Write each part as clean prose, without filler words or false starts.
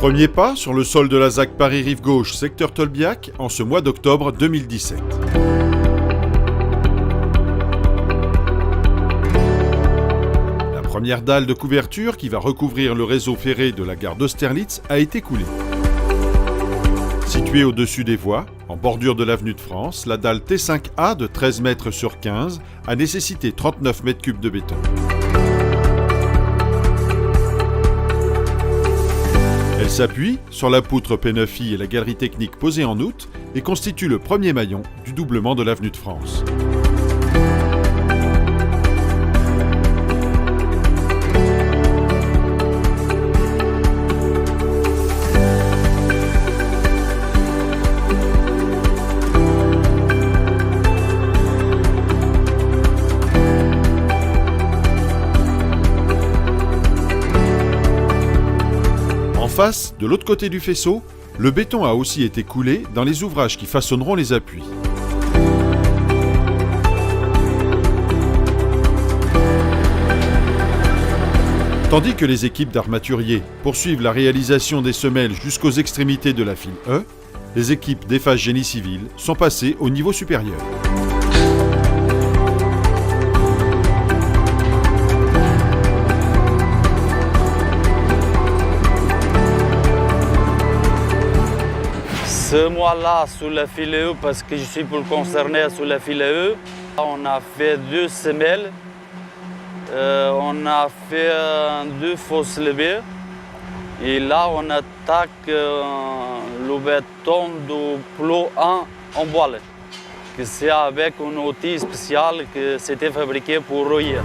Premier pas sur le sol de la ZAC Paris-Rive-Gauche, secteur Tolbiac, en ce mois d'octobre 2017. La première dalle de couverture qui va recouvrir le réseau ferré de la gare d'Austerlitz a été coulée. Située au-dessus des voies, en bordure de l'avenue de France, la dalle T5A de 13 mètres sur 15 a nécessité 39 mètres cubes de béton. Elle s'appuie sur la poutre P9i et la galerie technique posée en août et constitue le premier maillon du doublement de l'avenue de France. En face, de l'autre côté du faisceau, le béton a aussi été coulé dans les ouvrages qui façonneront les appuis. Tandis que les équipes d'armaturiers poursuivent la réalisation des semelles jusqu'aux extrémités de la file E, les équipes d'Eiffage Génie Civil sont passées au niveau supérieur. Ce mois-là, sur la file E, parce que je suis pour concerné sur la file E, on a fait 2 semelles, on a fait 2 fausses levées, et là on attaque le béton du plot 1 en bois, que c'est avec un outil spécial que c'était fabriqué pour rouiller.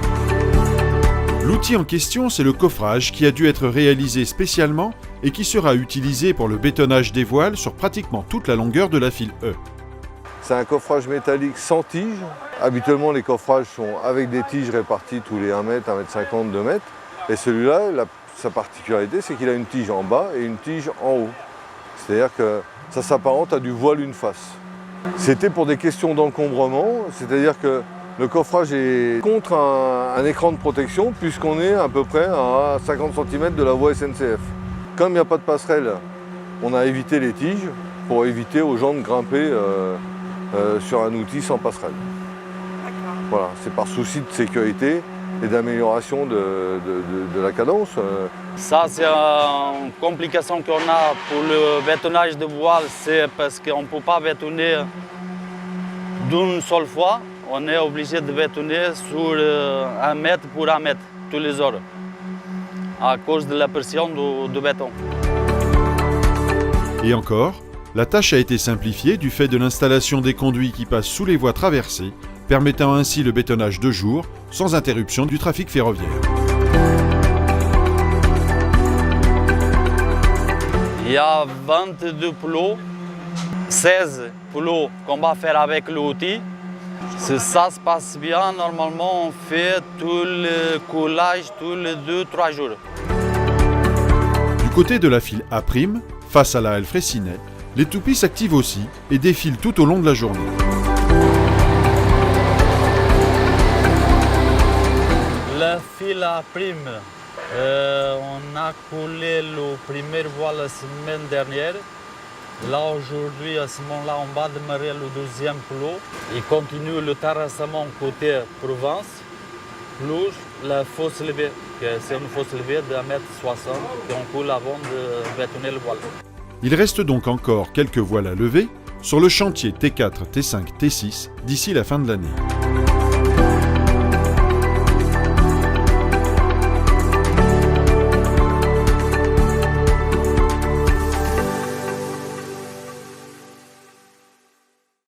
L'outil en question, c'est le coffrage qui a dû être réalisé spécialement et qui sera utilisé pour le bétonnage des voiles sur pratiquement toute la longueur de la file E. C'est un coffrage métallique sans tige. Habituellement, les coffrages sont avec des tiges réparties tous les 1 mètre, 1 mètre 50, 2 mètres. Et celui-là, sa particularité, c'est qu'il a une tige en bas et une tige en haut. C'est-à-dire que ça s'apparente à du voile une face. C'était pour des questions d'encombrement, c'est-à-dire que le coffrage est contre un écran de protection puisqu'on est à peu près à 50 cm de la voie SNCF. Comme il n'y a pas de passerelle, on a évité les tiges pour éviter aux gens de grimper sur un outil sans passerelle. Voilà, c'est par souci de sécurité et d'amélioration de la cadence. Ça, c'est une complication qu'on a pour le bétonnage de voile, c'est parce qu'on ne peut pas bétonner d'une seule fois. On est obligé de bétonner sur 1 mètre pour 1 mètre tous les heures, à cause de la pression du béton. Et encore, la tâche a été simplifiée du fait de l'installation des conduits qui passent sous les voies traversées, permettant ainsi le bétonnage de jour, sans interruption du trafic ferroviaire. Il y a 22 plots, 16 plots qu'on va faire avec l'outil. Si ça se passe bien, normalement on fait tout le coulage tous les 2-3 jours. Du côté de la file A', face à la halle Fraissinet, les toupies s'activent aussi et défilent tout au long de la journée. La file A', on a coulé le premier voile la semaine dernière. Là, aujourd'hui, à ce moment-là, on va démarrer le 2e plot et continue le terrassement côté Provence, plus la fausse levée, c'est une fausse levée de 1,60 m qu'on coule avant de bétonner le voile. Il reste donc encore quelques voiles à lever sur le chantier T4, T5, T6 d'ici la fin de l'année.